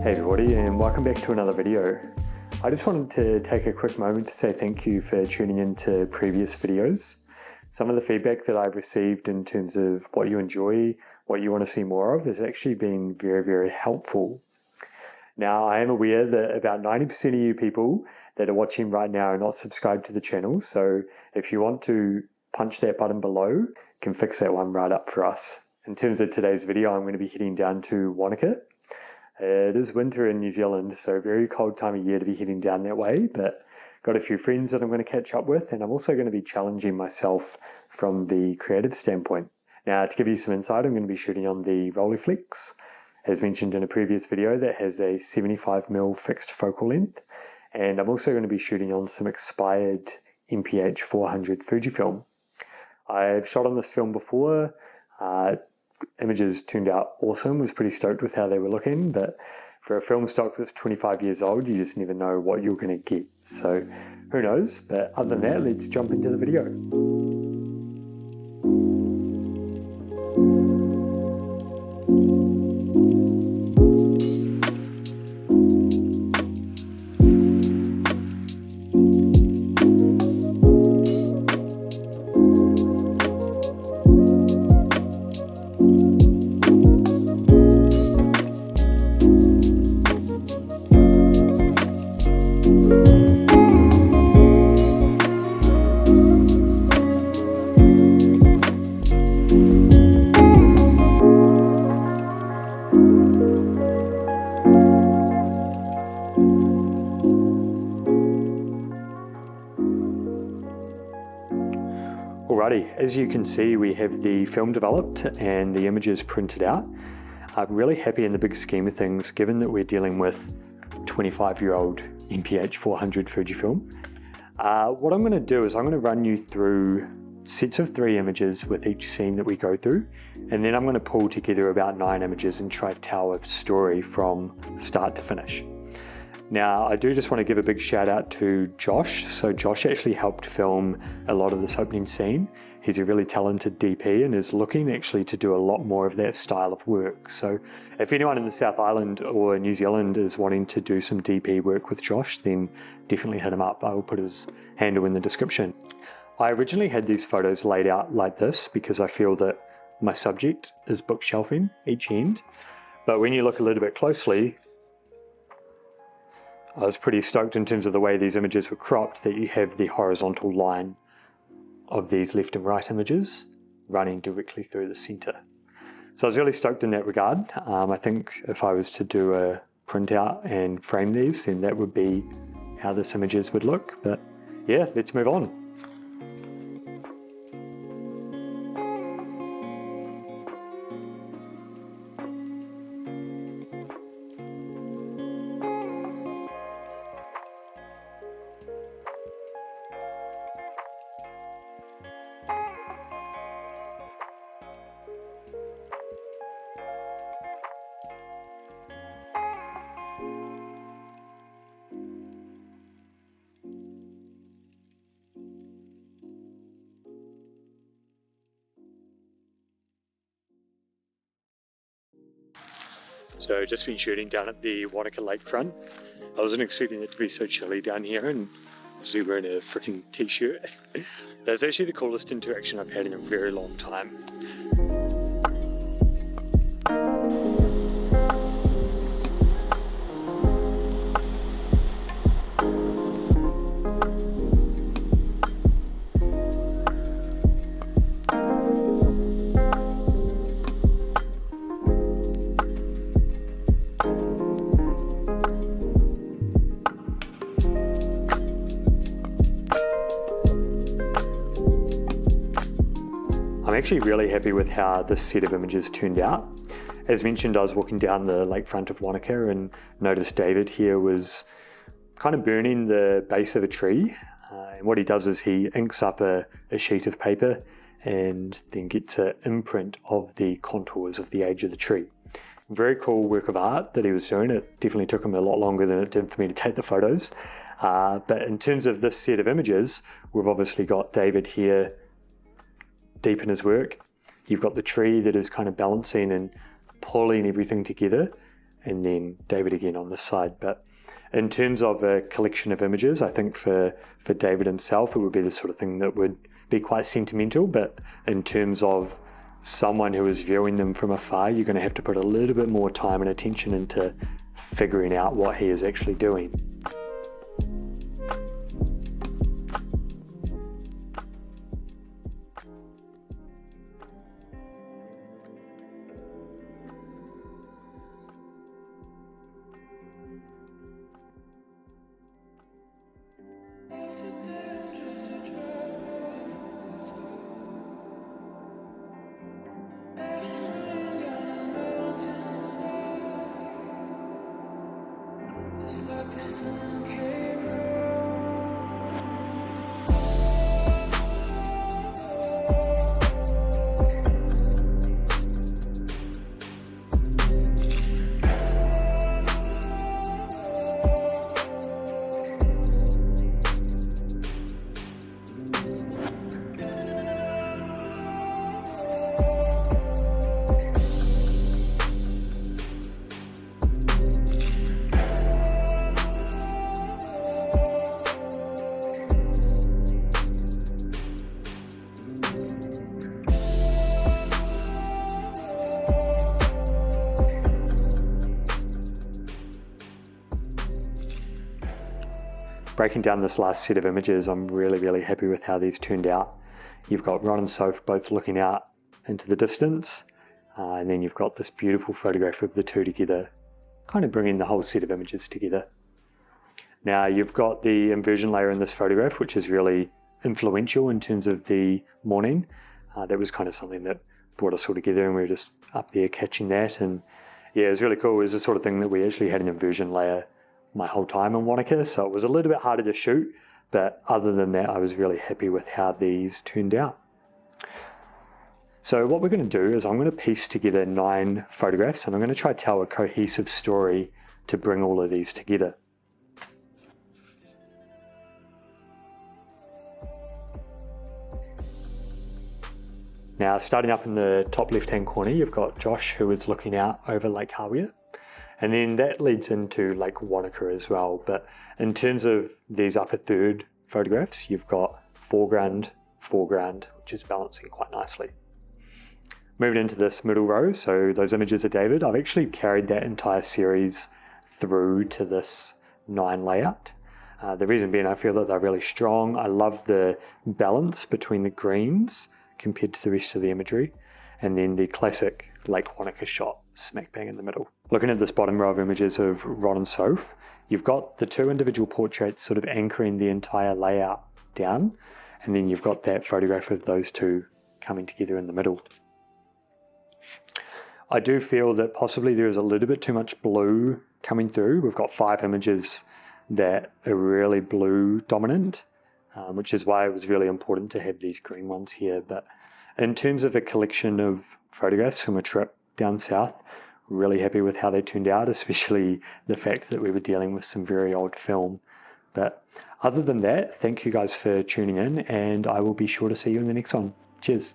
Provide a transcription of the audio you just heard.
Hey everybody, and welcome back to another video. I just wanted to take a quick moment to say thank you for tuning in to previous videos. Some of the feedback that I've received in terms of what you enjoy, what you want to see more of, has actually been very, very helpful. Now, I am aware that about 90% of you people that are watching right now are not subscribed to the channel, so if you want to punch that button below, you can fix that one right up for us. In terms of today's video, I'm going to be heading down to Wanaka. It is winter in New Zealand, so a very cold time of year to be heading down that way, but got a few friends that I'm going to catch up with, and I'm also going to be challenging myself from the creative standpoint. Now, to give you some insight, I'm going to be shooting on the Rolleiflex, as mentioned in a previous video, that has a 75mm fixed focal length, and I'm also going to be shooting on some expired NPH400 Fujifilm. I've shot on this film before. Images turned out awesome, was pretty stoked with how they were looking, but for a film stock that's 25 years old, you just never know what you're going to get. So who knows, but other than that, let's jump into the video. Alrighty, as you can see, we have the film developed and the images printed out. I'm really happy in the big scheme of things, given that we're dealing with 25-year-old NPH400 Fujifilm. What I'm going to do is I'm going to run you through sets of 3 images with each scene that we go through, and then I'm going to pull together about 9 images and try to tell a story from start to finish. Now, I do just want to give a big shout out to Josh. So Josh actually helped film a lot of this opening scene. He's a really talented DP and is looking actually to do a lot more of that style of work. So if anyone in the South Island or New Zealand is wanting to do some DP work with Josh, then definitely hit him up. I will put his handle in the description. I originally had these photos laid out like this because I feel that my subject is bookshelving each end. But when you look a little bit closely, I was pretty stoked in terms of the way these images were cropped that you have the horizontal line of these left and right images running directly through the center. So I was really stoked in that regard. I think if I was to do a printout and frame these, then that would be how this images would look. But yeah, let's move on. So just been shooting down at the Wanaka lakefront. I wasn't expecting it to be so chilly down here, and obviously wearing a freaking t-shirt. That's actually the coolest interaction I've had in a very long time. I'm actually really happy with how this set of images turned out. As mentioned, I was walking down the lakefront of Wanaka and noticed David here was kind of burning the base of a tree. And what he does is he inks up a sheet of paper and then gets an imprint of the contours of the age of the tree. Very cool work of art that he was doing. It definitely took him a lot longer than it did for me to take the photos. But in terms of this set of images, we've obviously got David here deep in his work. You've got the tree that is kind of balancing and pulling everything together. and then David again on this side. But in terms of a collection of images, I think for David himself, it would be the sort of thing that would be quite sentimental. But in terms of someone who is viewing them from afar, you're going to have to put a little bit more time and attention into figuring out what he is actually doing. Breaking down this last set of images, I'm really happy with how these turned out. You've got Ron and Soph both looking out into the distance, and then you've got this beautiful photograph of the two together, kind of bringing the whole set of images together. Now you've got the inversion layer in this photograph, which is really influential in terms of the morning. That was kind of something that brought us all together, and we were just up there catching that. And yeah, it was really cool. It was the sort of thing that we actually had an inversion layer my whole time in Wanaka, so it was a little bit harder to shoot, but other than that, I was really happy with how these turned out. So what we're going to do is I'm going to piece together 9 photographs, and I'm going to try to tell a cohesive story to bring all of these together. Now, starting up in the top left-hand corner, you've got Josh, who is looking out over Lake Hawea. And then that leads into Lake Wanaka as well. But in terms of these upper third photographs, you've got foreground, which is balancing quite nicely. Moving into this middle row, so those images of David, I've actually carried that entire series through to this 9 layout. The reason being, I feel that they're really strong. I love the balance between the greens compared to the rest of the imagery, and then the classic Lake Wanaka shot smack bang in the middle. Looking at this bottom row of images of Ron and Soph, you've got the 2 individual portraits sort of anchoring the entire layout down, and then you've got that photograph of those two coming together in the middle. I do feel that possibly there is a little bit too much blue coming through. We've got 5 images that are really blue dominant, which is why it was really important to have these green ones here. But in terms of a collection of photographs from a trip down south, really happy with how they turned out, especially the fact that we were dealing with some very old film. But other than that, thank you guys for tuning in, and I will be sure to see you in the next one. Cheers.